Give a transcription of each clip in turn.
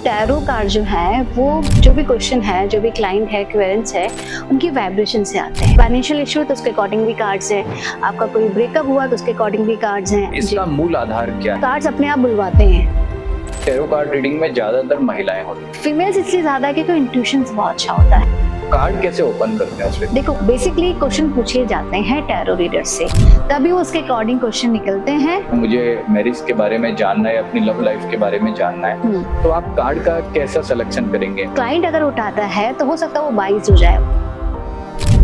Tarot card जो है वो जो भी क्वेश्चन है, जो भी क्लाइंट है, क्वेरेंट्स है, उनकी वाइब्रेशन से आते हैं। फाइनेंशियल इशू तो उसके अकॉर्डिंग भी कार्ड्स है, आपका कोई ब्रेकअप हुआ तो उसके अकॉर्डिंग भी कार्ड्स हैं। इसका मूल आधार क्या है? कार्ड्स अपने आप बुलवाते हैं। टैरो कार्ड रीडिंग में ज्यादातर महिलाएं होती हैं। फीमेल्स इसलिए ज्यादा है क्योंकि इंट्यूशंस बहुत अच्छा होता है। कार्ड कैसे ओपन करते हैं उसमें? देखो, बेसिकली क्वेश्चन पूछे जाते हैं टैरो रीडर से, तभी वो उसके अकॉर्डिंग क्वेश्चन निकलते हैं। मुझे मैरिज के बारे में जानना है, अपनी लव लाइफ के बारे में जानना है, तो आप कार्ड का कैसा सिलेक्शन करेंगे? क्लाइंट अगर उठाता है तो हो सकता है वो बाइस हो जाए।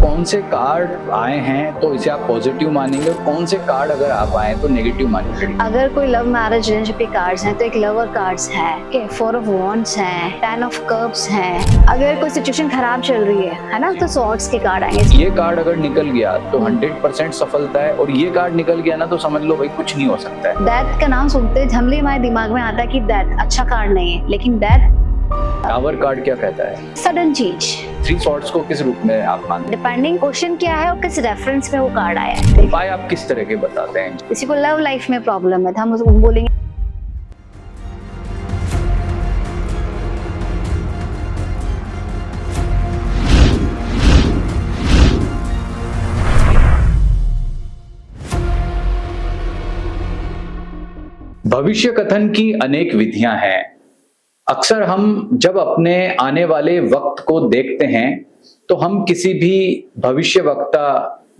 कौन से कार्ड आए हैं तो इसे आप पॉजिटिव मानेंगे, और कौन से कार्ड अगर आप आए तो नेगेटिव मानेंगे? अगर कोई लव मैरिज रिलेशनशिप के कार्ड्स हैं तो एक लवर कार्ड्स हैं, 4 ऑफ वॉन्ड्स हैं, 10 ऑफ कप्स हैं। अगर कोई सिचुएशन खराब चल रही है ना, तो स्वॉर्ड्स के कार्ड आएंगे। ये कार्ड अगर निकल गया तो 100% सफलता है, और ये कार्ड निकल गया ना तो समझ लो भाई कुछ नहीं हो सकता है। डेथ का नाम सुनते झमली हमारे दिमाग में आता है कि डेथ अच्छा कार्ड नहीं है, लेकिन डेथ टावर कार्ड क्या कहता है? Sudden change. 3 सॉर्ड्स को किस रूप में आप मानते हैं? डिपेंडिंग क्वेश्चन क्या है और किस रेफरेंस में वो कार्ड आया है। उपाय आप किस तरह के बताते हैं? किसी को लव लाइफ में प्रॉब्लम है तो हम उसको बोलेंगे भविष्य कथन की अनेक विधियां हैं। अक्सर हम जब अपने आने वाले वक्त को देखते हैं तो हम किसी भी भविष्य वक्ता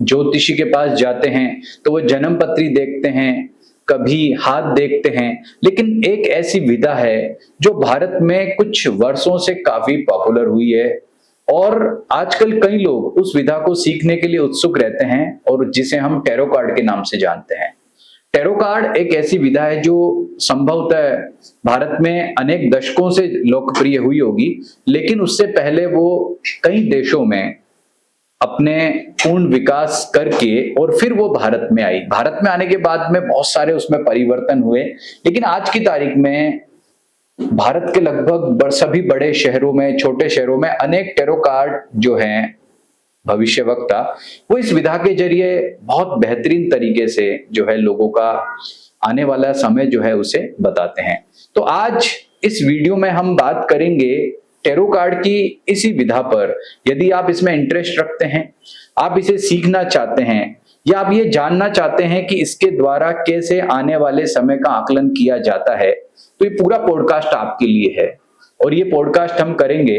ज्योतिषी के पास जाते हैं तो वो जन्म पत्री देखते हैं, कभी हाथ देखते हैं, लेकिन एक ऐसी विधा है जो भारत में कुछ वर्षों से काफी पॉपुलर हुई है और आजकल कई लोग उस विधा को सीखने के लिए उत्सुक रहते हैं, और जिसे हम टैरो कार्ड के नाम से जानते हैं। टैरो कार्ड एक ऐसी विधा है जो संभवतः भारत में अनेक दशकों से लोकप्रिय हुई होगी, लेकिन उससे पहले वो कई देशों में अपने पूर्ण विकास करके और फिर वो भारत में आई। भारत में आने के बाद में बहुत सारे उसमें परिवर्तन हुए, लेकिन आज की तारीख में भारत के लगभग सभी बड़े शहरों में, छोटे शहरों में अनेक टैरो कार्ड जो हैं भविष्य वक्ता, वो इस विधा के जरिए बहुत बेहतरीन तरीके से जो है लोगों का आने वाला समय जो है उसे बताते हैं। तो आज इस वीडियो में हम बात करेंगे टैरो कार्ड की इसी विधा पर। यदि आप इसमें इंटरेस्ट रखते हैं, आप इसे सीखना चाहते हैं, या आप ये जानना चाहते हैं कि इसके द्वारा कैसे आने वाले समय का आकलन किया जाता है, तो ये पूरा पॉडकास्ट आपके लिए है। और ये पॉडकास्ट हम करेंगे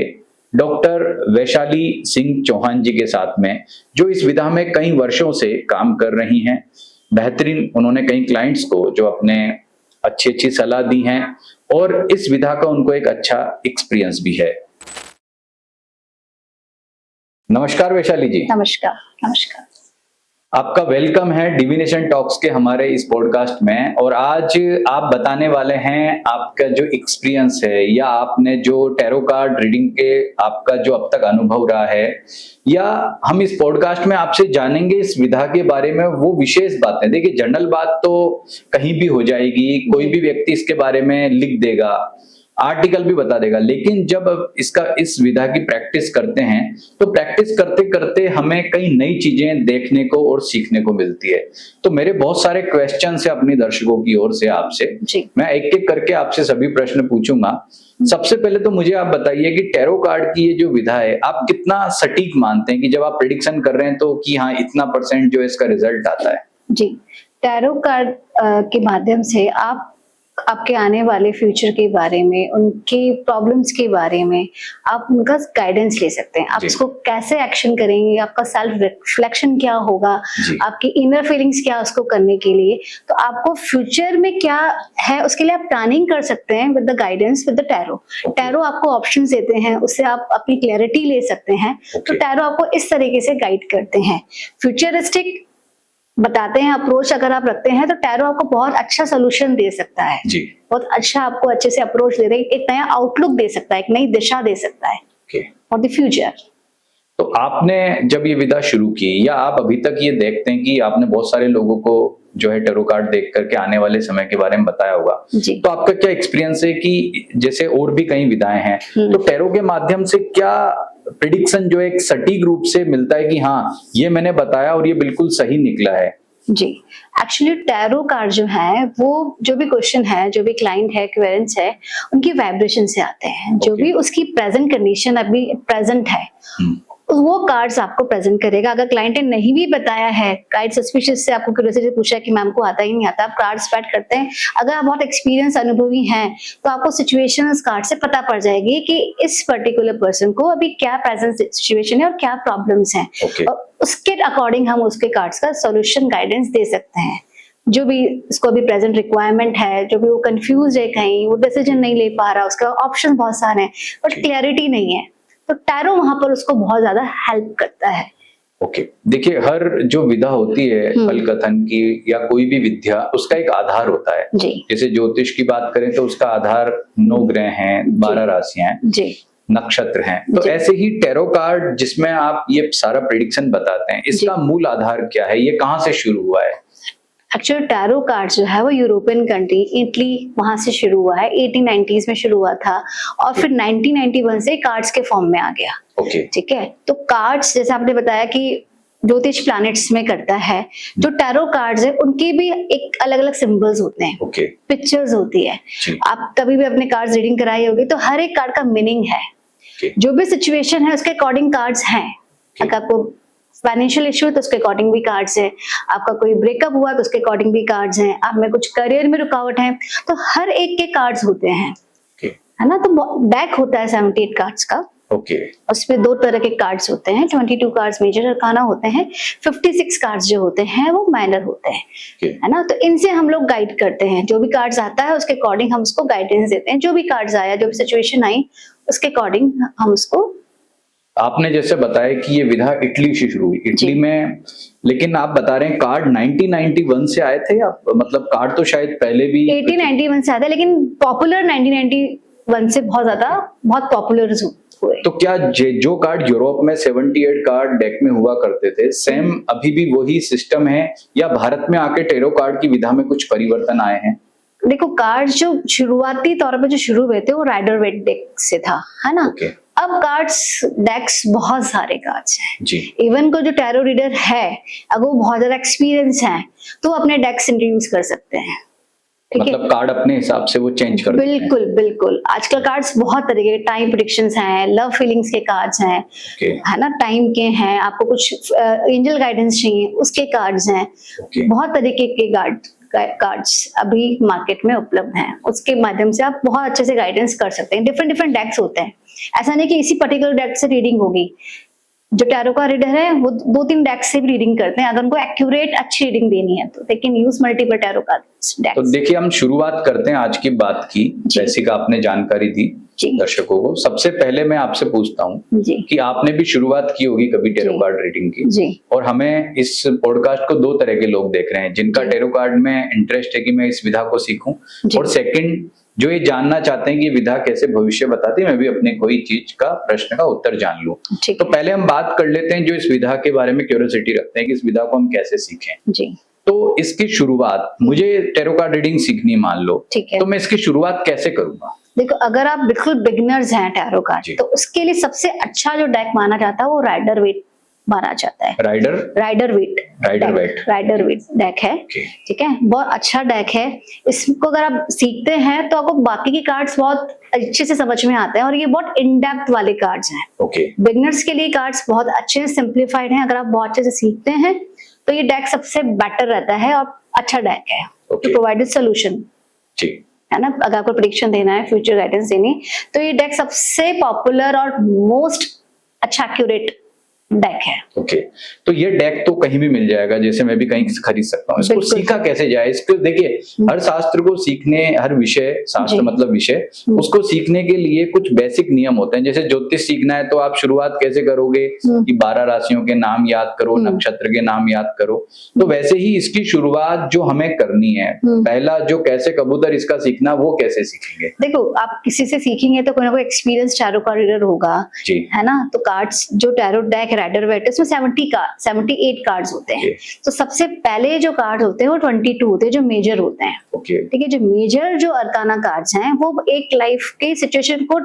डॉक्टर वैशाली सिंह चौहान जी के साथ में, जो इस विधा में कई वर्षों से काम कर रही हैं। बेहतरीन उन्होंने कई क्लाइंट्स को जो अपने अच्छी सलाह दी हैं, और इस विधा का उनको एक अच्छा एक्सपीरियंस भी है। नमस्कार वैशाली जी। नमस्कार। नमस्कार। आपका वेलकम है डिविनेशन टॉक्स के हमारे इस पॉडकास्ट में। और आज आप बताने वाले हैं आपका जो एक्सपीरियंस है, या आपने जो टैरो कार्ड रीडिंग के आपका जो अब तक अनुभव रहा है, या हम इस पॉडकास्ट में आपसे जानेंगे इस विधा के बारे में वो विशेष बातें। देखिए, जनरल बात तो कहीं भी हो जाएगी, कोई भी व्यक्ति इसके बारे में लिख देगा, आर्टिकल भी बता देगा, लेकिन जब इस विधा की प्रैक्टिस करते हैं तो प्रैक्टिस करते करते हमें कई नई चीजें देखने को और सीखने को मिलती है। तो मेरे बहुत सारे क्वेश्चन है अपने दर्शकों की ओर से आपसे, मैं एक एक करके आपसे सभी प्रश्न पूछूंगा। सबसे पहले तो मुझे आप बताइए कि टैरो कार्ड की ये जो विधा है, आप कितना सटीक मानते हैं कि जब आप प्रेडिक्शन कर रहे हैं तो कि हाँ इतना % जो इसका रिजल्ट आता है? जी, टैरो कार्ड के माध्यम से आप आपके आने वाले फ्यूचर के बारे में, उनके प्रॉब्लम्स के बारे में आप उनका गाइडेंस ले सकते हैं। आप इसको कैसे एक्शन करेंगे, आपका सेल्फ रिफ्लेक्शन क्या होगा, आपकी इनर फीलिंग्स क्या उसको करने के लिए, तो आपको फ्यूचर में क्या है उसके लिए आप प्लानिंग कर सकते हैं with the guidance with the tarot. Tarot आपको ऑप्शंस देते हैं, उससे आप अपनी क्लैरिटी ले सकते हैं। तो टैरो आपको इस तरीके से गाइड करते हैं, फ्यूचरिस्टिक बताते हैं। अप्रोच अगर आप रखते हैं तो टैरो आपको बहुत अच्छा सोल्यूशन दे सकता है जी। बहुत अच्छा आपको अच्छे से अप्रोच दे रहे, एक नया आउटलुक दे सकता है, एक नई दिशा दे सकता है फॉर द फ्यूचर। तो आपने जब ये विधा शुरू की, या आप अभी तक ये देखते हैं कि आपने बहुत सारे लोगों को जो है टैरो कार्ड देख करके आने वाले समय के बारे में बताया होगा, तो आपका क्या एक्सपीरियंस है कि जैसे और भी कई विधाएं हैं, तो टैरो के माध्यम से क्या प्रेडिक्शन जो एक सटीक रूप से मिलता है कि हाँ ये मैंने बताया और ये बिल्कुल सही निकला है? जी, एक्चुअली टैरो कार्ड जो है वो जो भी क्वेश्चन है, जो भी क्लाइंट है, क्वेरेंस है, उनकी वाइब्रेशन से आते हैं। जो Okay. भी उसकी प्रेजेंट कंडीशन अभी प्रेजेंट है, वो कार्ड्स आपको प्रेजेंट करेगा। अगर क्लाइंट ने नहीं भी बताया है, क्लाइंट सस्पिशियस से आपको क्यूरियोसिटी पूछा कि मैम को आता ही नहीं आता, आप कार्ड स्टार्ट करते हैं। अगर आप बहुत एक्सपीरियंस अनुभवी हैं तो आपको सिचुएशन उस कार्ड से पता पड़ जाएगी कि इस पर्टिकुलर पर्सन को अभी क्या प्रेजेंट सिचुएशन है और क्या प्रॉब्लम्स हैं। Okay. और उसके अकॉर्डिंग हम उसके कार्ड्स का सॉल्यूशन गाइडेंस दे सकते हैं। जो भी उसको अभी प्रेजेंट रिक्वायरमेंट है, जो भी वो कंफ्यूज है, कहीं वो डिसीजन नहीं ले पा रहा, उसका ऑप्शन बहुत सारे हैं बट क्लैरिटी नहीं है, तो टैरो वहां पर उसको बहुत ज्यादा हेल्प करता है। ओके देखिए, हर जो विधा होती है फल कथन की या कोई भी विद्या, उसका एक आधार होता है जी जैसे ज्योतिष की बात करें तो उसका आधार 9 ग्रह हैं, 12 राशियां हैं, जी नक्षत्र हैं। तो जी। ऐसे ही टैरो कार्ड जिसमें आप ये सारा प्रेडिक्शन बताते हैं, इसका मूल आधार क्या है, ये कहाँ से शुरू हुआ है? एक्चुअली टैरो कार्ड जो है वो यूरोपियन कंट्री इटली वहां से शुरू हुआ है। 1890s में शुरू हुआ था और फिर 1991 से कार्ड्स के फॉर्म में आ गया। ओके ठीक है, तो कार्ड्स जैसे आपने बताया कि ज्योतिष प्लैनेट्स में करता है, जो टैरो कार्ड्स है उनके भी एक अलग अलग सिंबल्स होते हैं, ओके पिक्चर्स होती है। जी। आप कभी भी अपने कार्ड्स रीडिंग कराई होगी तो हर एक कार्ड का मीनिंग है। ओके जो भी सिचुएशन है उसके अकॉर्डिंग कार्ड्स हैं। अगर आपको फाइनेंशियल इशू है तो उसके अकॉर्डिंग भी कार्ड्स हैं, आपका कोई ब्रेकअप हुआ तो उसके अकॉर्डिंग भी कार्ड्स हैं, आप में कुछ करियर में रुकावट है तो हर एक के कार्ड्स होते हैं, ओके है ना। तो डेक होता है 78 कार्ड्स का, ओके उसमें 2 तरह के कार्ड्स होते हैं। 22 कार्ड्स मेजर अरकाना होते हैं, 56 कार्ड्स जो होते हैं वो माइनर होते हैं, ओके है ना। तो इनसे हम लोग गाइड करते हैं, जो भी कार्ड्स आता है उसके अकॉर्डिंग हम उसको गाइडेंस देते हैं। जो भी कार्ड्स आया, जो भी सिचुएशन आई, उसके अकॉर्डिंग हम उसको। आपने जैसे बताया कि ये विधा इटली से शुरू हुई, इटली में, लेकिन आप बता रहे हैं कार्ड 1991 से आए थे या मतलब कार्ड तो शायद पहले भी 1891 से आता है, लेकिन पॉपुलर 1991 से बहुत पॉपुलर हुए। तो क्या जो कार्ड यूरोप में 78 कार्ड डेक में हुआ करते थे, सेम अभी भी वही सिस्टम है या भारत में आके टैरो कार्ड की विधा में कुछ परिवर्तन आए हैं? देखो, कार्ड जो शुरुआती तौर पे जो शुरू हुए थे वो राइडर वेट डेक से था, है ना। ओके अब कार्ड्स डेक्स बहुत सारे कार्ड्स हैं जी। इवन को जो टैरो रीडर है अगर वो बहुत ज्यादा एक्सपीरियंस है तो वो अपने डेक्स इंट्रोड्यूस कर सकते हैं। ठीक है, मतलब कार्ड अपने हिसाब से वो चेंज कर देते हैं। बिल्कुल बिल्कुल। आजकल कार्ड्स बहुत तरीके के, टाइम प्रेडिक्शंस हैं, लव फीलिंग्स के कार्ड्स हैं, ओके है ना, टाइम के हैं, आपको कुछ एंजल गाइडेंस चाहिए उसके कार्ड्स हैं। ओके बहुत तरीके के कार्ड्स अभी मार्केट में उपलब्ध हैं, उसके माध्यम से आप बहुत अच्छे से गाइडेंस कर सकते हैं। डिफरेंट डिफरेंट डेक्स होते हैं, ऐसा नहीं कि इसी पर्टिकुलर डेक से रीडिंग होगी। जो टैरो का रीडर है वो 2-3 डेक्स से भी रीडिंग करते हैं, अगर उनको एक्यूरेट अच्छी रीडिंग देनी है तो they can use multiple tarot cards तो डेक्स। देखिए, हम शुरुआत करते हैं आज की बात की। जैसे कि आपने जानकारी दी जी दर्शकों को, सबसे पहले मैं आपसे पूछता हूँ जी कि आपने भी शुरुआत की होगी कभी टैरो जी। कार्ड रीडिंग की, जी और हमें इस पॉडकास्ट को 2 तरह के लोग देख रहे हैं, जिनका जी। टैरो कार्ड में इंटरेस्ट है कि मैं इस विधा को सीखूं, जी। और सेकंड जो ये जानना चाहते हैं कि विधा कैसे भविष्य बताती है, मैं भी अपने कोई चीज का प्रश्न का उत्तर जान लूं। ठीक तो है पहले हम बात कर लेते हैं जो इस विधा के बारे में क्यूरियोसिटी रखते हैं कि इस विधा को हम कैसे सीखें। जी। तो इसकी शुरुआत, मुझे टैरो कार्ड रीडिंग सीखनी मान लो, ठीक है, तो मैं इसकी शुरुआत कैसे करूंगा? देखो अगर आप बिल्कुल बिगिनर्स हैं टैरो जी। कार्ड, तो उसके लिए सबसे अच्छा जो डेक माना जाता है वो राइडर वेट माना जाता है। राइडर राइडर वेट डेक है। ओके ठीक है, बहुत अच्छा डेक है। इसको अगर आप सीखते हैं तो आपको बाकी के कार्ड्स बहुत अच्छे से समझ में आते हैं, और ये बहुत इन डेप्थ वाले कार्ड्स हैं। ओके बिगनर्स के लिए कार्ड्स बहुत अच्छे से सिंप्लीफाइड हैं। अगर आप बहुत अच्छे से सीखते हैं तो ये डेक सबसे बेटर रहता है और अच्छा डेक है टू प्रोवाइड सोल्यूशन, जी है ना। अगर आपको प्रेडिक्शन देना है, फ्यूचर गाइडेंस देनी, तो ये डेक सबसे पॉपुलर और मोस्ट अच्छा एक्यूरेट डेक है। ओके तो ये डेक तो कहीं भी मिल जाएगा, जैसे मैं भी कहीं खरीद सकता हूँ। इसको बिल्कुल। सीखा कैसे जाए? इसको देखिए, हर शास्त्र को सीखने, हर विषय, शास्त्र जी। मतलब विषय, उसको सीखने के लिए कुछ बेसिक नियम होते हैं। जैसे ज्योतिष सीखना है तो आप शुरुआत कैसे करोगे कि 12 राशियों के नाम याद करो, नक्षत्र के नाम याद करो, तो वैसे ही इसकी शुरुआत जो हमें करनी है, पहला जो कैसे कबूतर इसका सीखना, वो कैसे सीखेंगे? देखो, आप किसी से सीखेंगे तो कोई ना कोई एक्सपीरियंस टैरो का रीडर होगा, जी है ना। तो कार्ड्स जो टैरो डेक राइडर वेट, इसमें 78 कार्ड्स होते हैं। तो सबसे पहले जो कार्ड होते हैं वो 22 होते हैं जो मेजर होते हैं। ओके ठीक है, जो मेजर जो अरकाना कार्ड्स हैं वो एक लाइफ के सिचुएशन को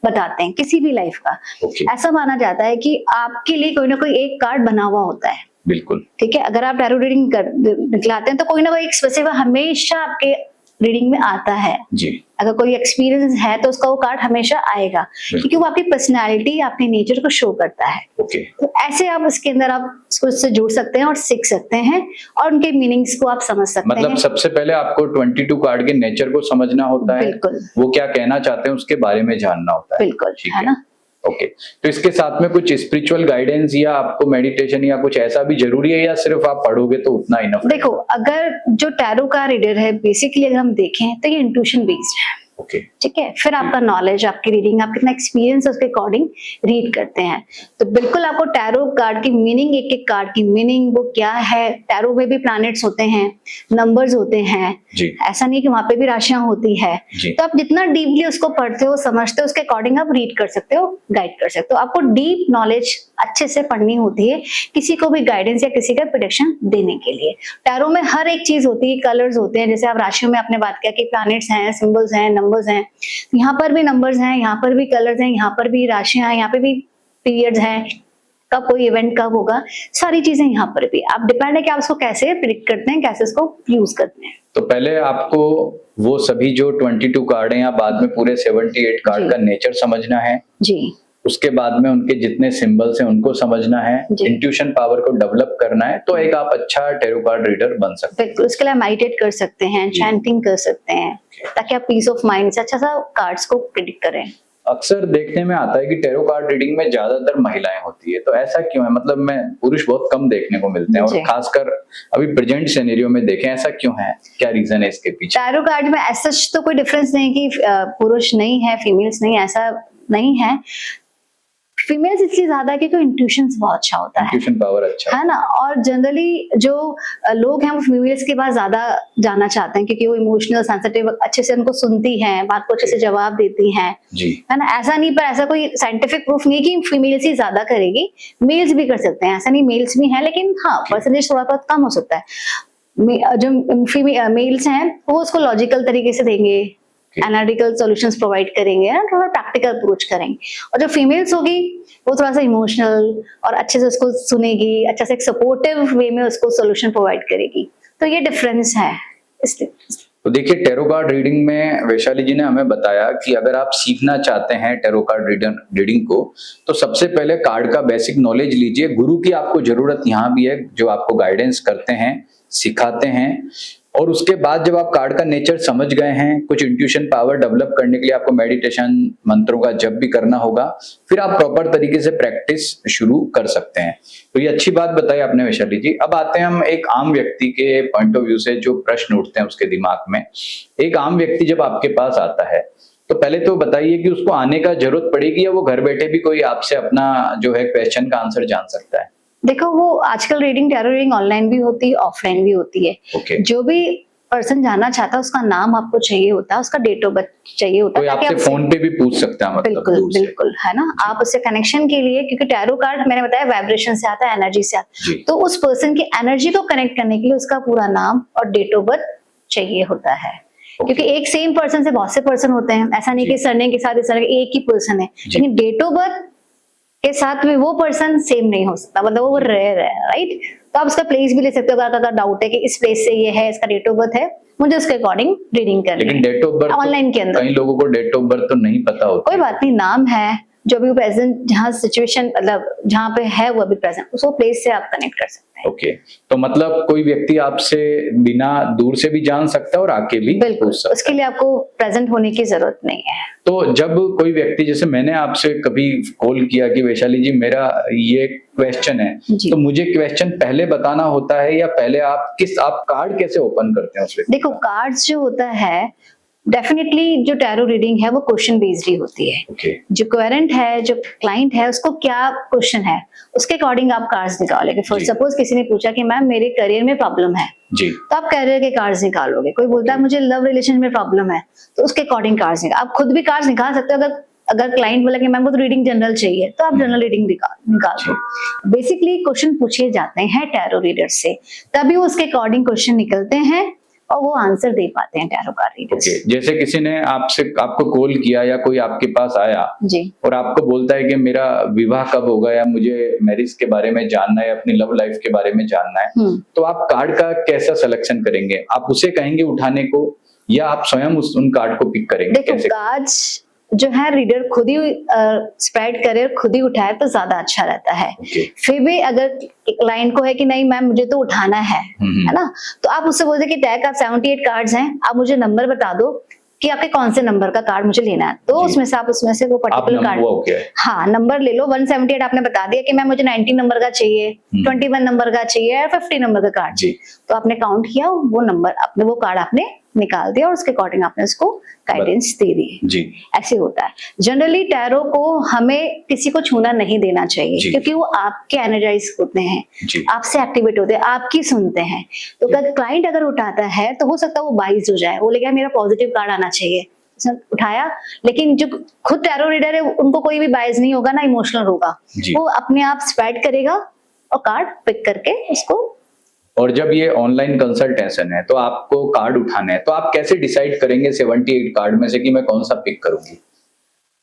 बताते हैं, किसी भी लाइफ का। ओके ऐसा माना जाता है कि आपके लिए कोई ना कोई एक कार्ड बना हुआ होता है। बिल्कुल। ठीक है, अगर आप टैरो रीडिंग कर दिखलाते हैं तो कोई ना कोई एक स्पेसिफिक हमेशा आपके रीडिंग में आता है। जी। अगर कोई एक्सपीरियंस है तो उसका वो कार्ड हमेशा आएगा, क्योंकि वो आपकी पर्सनालिटी, आपके नेचर को शो करता है। ओके। तो ऐसे आप इसके अंदर आप उससे जुड़ सकते हैं और सीख सकते हैं और उनके मीनिंग्स को आप समझ सकते हैं। मतलब सबसे पहले आपको 22 कार्ड के नेचर को समझना होता है, बिल्कुल, वो क्या कहना चाहते हैं उसके बारे में जानना होता है। बिल्कुल, ठीक है ना। ओके। तो इसके साथ में कुछ स्पिरिचुअल गाइडेंस या आपको मेडिटेशन या कुछ ऐसा भी जरूरी है, या सिर्फ आप पढ़ोगे तो उतना इनफ? देखो, अगर जो टैरो का रीडर है बेसिकली अगर हम देखें तो ये इंट्यूशन बेस्ड है। ओके। ठीक है, फिर आपका नॉलेज, आपकी रीडिंग, आप कितना एक्सपीरियंस उसके अकॉर्डिंग रीड करते हैं। तो बिल्कुल आपको टैरो कार्ड की मीनिंग, एक एक कार्ड की मीनिंग वो क्या है, टैरो में भी प्लैनेट्स होते हैं, नंबर्स होते हैं जी। ऐसा नहीं कि वहां पे भी राशियां होती है। जी। तो आप जितना डीपली उसको पढ़ते हो, समझते हो, उसके अकॉर्डिंग आप रीड कर सकते हो, गाइड कर सकते हो। आपको डीप नॉलेज अच्छे से पढ़नी होती है किसी को भी गाइडेंस या किसी का प्रेडिक्शन देने के लिए। टैरो में हर एक चीज होती है, कलर्स होते हैं, जैसे आप राशियों में आपने बात किया कि प्लैनेट्स हैं, सिंबल्स हैं, नंबर्स हैं, यहाँ पर भी नंबर्स हैं, यहाँ पर भी कलर्स हैं, यहाँ पर भी राशियां हैं, यहाँ पे भी पीरियड्स हैं, कब कोई इवेंट कब होगा, सारी चीजें यहाँ पर भी। आप डिपेंड है कि आप उसको कैसे प्रिडिक्ट करते हैं, कैसे उसको यूज करते हैं। तो पहले आपको वो सभी जो 22 कार्ड हैं या बाद में पूरे 78 कार्ड का नेचर समझना है जी। उसके बाद में उनके जितने सिंबल्स हैं उनको समझना है, इंट्यूशन पावर को डेवलप करना है, तो एक आप अच्छा टैरो कार्ड रीडर बन सकते हैं। बिल्कुल, उसके लिए मेडिटेट कर सकते हैं, चैंटिंग कर सकते हैं, ताकि आप पीस ऑफ माइंड से अच्छा सा कार्ड्स को प्रिडिक्ट करें। अक्सर देखने में आता है कि टैरो कार्ड रीडिंग में ज्यादातर महिलाएं होती है, तो ऐसा क्यों है? मतलब मैं पुरुष बहुत कम देखने को मिलते हैं, और खासकर अभी प्रेजेंट सिनेरियो में देखें, ऐसा क्यों है? क्या रीजन है इसके पीछे? टैरो कार्ड में ऐसा तो कोई डिफरेंस नहीं कि पुरुष नहीं है, फीमेल्स नहीं, ऐसा नहीं है। फीमेल्स इसलिए ज्यादा है क्योंकि इंट्यूशन बहुत अच्छा होता है, इंट्यूशन पावर अच्छा है ना। और जनरली जो लोग हैं वो फीमेल्स के पास ज्यादा जाना चाहते हैं, क्योंकि वो इमोशनल, सेंसिटिव, अच्छे से उनको सुनती हैं, बात को अच्छे से जवाब देती हैं, है ना। ऐसा नहीं, पर ऐसा कोई साइंटिफिक प्रूफ नहीं कि फीमेल्स ही ज्यादा करेगी, मेल्स भी कर सकते हैं, ऐसा नहीं, मेल्स भी हैं, लेकिन हाँ परसेंटेज थोड़ा बहुत कम हो सकता है। जो मेल्स हैं वो उसको लॉजिकल तरीके से देंगे, एनालिटिकल सॉल्यूशंस प्रोवाइड करेंगे, थोड़ा प्रैक्टिकल अप्रोच करेंगे। और जो फीमेल्स होगी वो थोड़ा सा इमोशनल और अच्छे से उसको सुनेगी, अच्छा से एक सपोर्टिव वे में उसको सॉल्यूशन प्रोवाइड करेगी। तो ये डिफरेंस है इसलिए। तो देखिए, टैरो कार्ड रीडिंग में वैशाली जी ने हमें बताया कि अगर आप सीखना चाहते हैं टैरो कार्ड रीडिंग को, तो सबसे पहले कार्ड का बेसिक नॉलेज लीजिए। गुरु की आपको जरूरत यहाँ भी है, जो आपको गाइडेंस करते हैं, सिखाते हैं। और उसके बाद जब आप कार्ड का नेचर समझ गए हैं, कुछ इंट्यूशन पावर डेवलप करने के लिए आपको मेडिटेशन, मंत्रों का जप भी करना होगा, फिर आप प्रॉपर तरीके से प्रैक्टिस शुरू कर सकते हैं। तो ये अच्छी बात बताई आपने वैशाली जी। अब आते हैं हम एक आम व्यक्ति के पॉइंट ऑफ व्यू से, जो प्रश्न उठते हैं उसके दिमाग में। एक आम व्यक्ति जब आपके पास आता है तो पहले तो बताइए कि उसको आने का जरूरत पड़ेगी, या वो घर बैठे भी कोई आपसे अपना जो है क्वेश्चन का आंसर जान सकता है? देखो, वो आजकल टैरो रीडिंग ऑनलाइन भी होती है, ऑफलाइन भी होती है। जो भी पर्सन जानना चाहता है उसका नाम आपको चाहिए होता है, उसका डेट ऑफ बर्थ चाहिए होता है, आपसे फोन पे भी पूछ सकता है, मतलब बिल्कुल बिल्कुल, है ना। आप उससे कनेक्शन के लिए, क्योंकि टैरो कार्ड मैंने बताया वाइब्रेशन से आता है, एनर्जी से आता है, तो उस पर्सन की एनर्जी को कनेक्ट करने के लिए उसका पूरा नाम और डेट ऑफ बर्थ चाहिए होता है। क्योंकि एक सेम पर्सन से बहुत से पर्सन होते हैं, ऐसा नहीं कि सरनेम के साथ इस तरह एक ही पर्सन है, लेकिन डेट ऑफ बर्थ के साथ में वो पर्सन सेम नहीं हो सकता, मतलब वो रेयर है, राइट। तो आप उसका प्लेस भी ले सकते हो, अगर डाउट है कि इस प्लेस से ये है, इसका डेट ऑफ बर्थ है, मुझे उसके अकॉर्डिंग रीडिंग करनी है। लेकिन डेट ऑफ बर्थ ऑनलाइन के अंदर कई लोगों को डेट ऑफ बर्थ तो नहीं पता होता। कोई बात नहीं, नाम है, जो भी प्रेजेंट जहाँ सिचुएशन, मतलब जहाँ पे है वो अभी प्रेजेंट, उसको प्लेस से आप कनेक्ट कर सकते हैं। ओके, तो मतलब कोई व्यक्ति आपसे बिना दूर से भी जान सकता है और आके भी बिल्कुल, उसके लिए आपको प्रेजेंट होने की जरूरत नहीं है। तो जब कोई व्यक्ति, जैसे मैंने आपसे कभी कॉल किया कि वैशाली जी मेरा ये क्वेश्चन है, तो मुझे क्वेश्चन पहले बताना होता है, या पहले आप कार्ड कैसे ओपन करते हैं उसमें? देखो, कार्ड्स जो होता है, डेफिनेटली जो टैरो रीडिंग है वो क्वेश्चन बेस्ड ही होती है। जो क्वेरेंट है, जो क्लाइंट है, उसको क्या क्वेश्चन है, उसके अकॉर्डिंग आप कार्ड्स निकालोगे। फॉर सपोज किसी ने पूछा कि मैम मेरे करियर में प्रॉब्लम है, तो आप करियर के कार्ड्स निकालोगे। कोई बोलता है मुझे लव रिलेशन में प्रॉब्लम है, तो उसके अकॉर्डिंग कार्ड्स निकाल। आप खुद भी कार्ड्स निकाल सकते हो। अगर क्लाइंट बोला कि मैम को तो रीडिंग जनरल चाहिए, तो आप जनरल रीडिंग निकाल दो। बेसिकली क्वेश्चन पूछे जाते हैं टैरो रीडर से, तभी उसके अकॉर्डिंग क्वेश्चन निकलते हैं और वो आंसर दे पाते हैं टैरो कार्ड रीडर्स। ओके, जैसे किसी ने आपको कॉल किया या कोई आपके पास आया जी और आपको बोलता है कि मेरा विवाह कब होगा या मुझे मैरिज के बारे में जानना है, अपनी लव लाइफ के बारे में जानना है, तो आप कार्ड का कैसा सिलेक्शन करेंगे? आप उसे कहेंगे उठाने को या आप स्वयं उन कार्ड को पिक करेंगे? देखो, कैसे? कार्ड्स जो है रीडर खुद ही स्प्रेड करे और खुद ही उठाए तो ज्यादा अच्छा रहता है। Okay. फिर भी अगर क्लाइंट को है कि नहीं मैम मुझे तो उठाना है ना, तो आप उससे बोलते कि टैग आप 78 कार्ड्स हैं, आप मुझे नंबर बता दो कि आपके कौन से नंबर का कार्ड मुझे लेना है, तो उसमें से वो पर्टिकुलर कार्ड, हाँ नंबर ले लो। 178 आपने बता दिया कि मैम मुझे 19 नंबर का चाहिए, 21 नंबर का चाहिए या 50 नंबर का कार्ड चाहिए, तो आपने काउंट किया, वो नंबर आपने वो कार्ड आपने निकाल दिया और उसके अकॉर्डिंग आपने उसको गाइडेंस दे दी जी। ऐसे होता है। जनरली टैरो को हमें किसी को छूना नहीं देना चाहिए क्योंकि वो आपके एनर्जाइज होते हैं, आपसे एक्टिवेट होते हैं, आपकी सुनते हैं। तो अगर क्लाइंट अगर उठाता है तो हो सकता है वो बाइज हो जाए, वो लेगा मेरा पॉजिटिव कार्ड आना चाहिए, उठाया, लेकिन जो खुद टैरो रीडर है उनको कोई भी बाइज नहीं होगा ना इमोशनल होगा, वो अपने आप स्प्रेड करेगा और कार्ड पिक करके उसको। और जब ये ऑनलाइन कंसल्टेशन है तो आपको कार्ड उठाने हैं, तो आप कैसे डिसाइड करेंगे 78 कार्ड में से कि मैं कौन सा पिक करूंगी?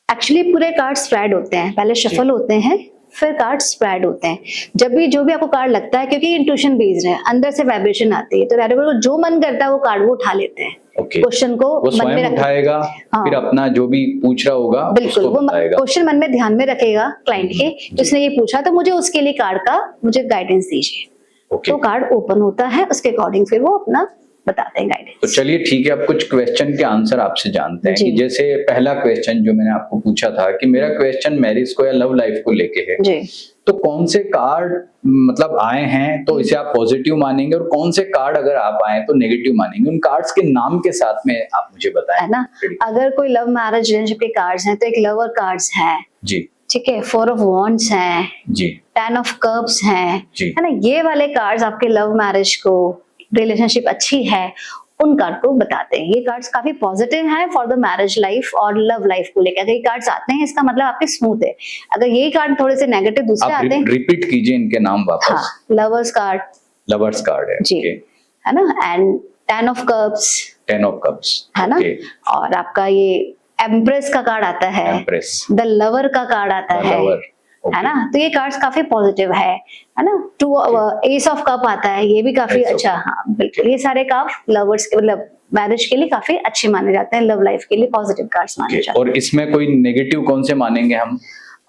एक्चुअली पूरे कार्ड स्प्रेड होते हैं, पहले शफल होते हैं फिर कार्ड स्प्रेड होते हैं। जब भी जो भी आपको कार्ड लगता है, क्योंकि इंट्यूशन बेस्ड है, अंदर से वाइब्रेशन आती है, तो रैडोवर को जो मन करता है वो कार्ड वो उठा लेते हैं। क्वेश्चन को वो मन में उठाएगा, फिर अपना जो भी पूछ रहा होगा बिल्कुल वो क्वेश्चन मन में ध्यान में रखेगा क्लाइंट के, उसने ये पूछा तो मुझे उसके लिए कार्ड का मुझे गाइडेंस दीजिए। तो कार्ड ओपन होता है, उसके अकॉर्डिंग फिर वो अपना बताते हैं गाइडेंस। तो चलिए ठीक है, अब कुछ क्वेश्चन के आंसर आपसे जानते हैं कि जैसे पहला क्वेश्चन जो मैंने आपको पूछा था कि मेरा क्वेश्चन मैरिज को या लव लाइफ को लेके है जी। तो कौन से कार्ड मतलब आए हैं तो इसे आप पॉजिटिव मानेंगे और कौन से कार्ड अगर आप आए तो नेगेटिव मानेंगे? उन कार्ड्स के नाम के साथ में आप मुझे बताएं है ना। अगर कोई लव मैरिज रिलेशनशिप के कार्ड्स हैं तो एक लवर कार्ड्स है जी, ठीक है, 4 ऑफ वॉन्ड्स हैं जी, 10 ऑफ कप्स हैं, है ना। ये वाले कार्ड्स आपके लव मैरिज को, रिलेशनशिप अच्छी है, उन कार्ड को बताते हैं। ये कार्ड्स काफी पॉजिटिव हैं फॉर द मैरिज लाइफ और लव लाइफ को लेकर। अगर ये कार्ड्स आते हैं इसका मतलब आपके स्मूथ है। अगर यही कार्ड थोड़े से नेगेटिव दूसरे आते हैं, रिपीट कीजिए इनके नाम वापस। हाँ, लवर्स कार्ड है जी, है ना, एंड 10 ऑफ कप्स है ना, और आपका ये एम्प्रेस का कार्ड आता है, द लवर का कार्ड आता है ना। तो ये कार्ड्स काफी पॉजिटिव है ना। 2 एस ऑफ कप आता है, ये भी काफी अच्छा, हाँ बिल्कुल, ये सारे कार्ड लवर्स के मतलब मैरिज के लिए काफी अच्छे माने जाते हैं, लव लाइफ के लिए पॉजिटिव कार्ड्स माने जाते हैं। और इसमें कोई नेगेटिव कौन से मानेंगे हम?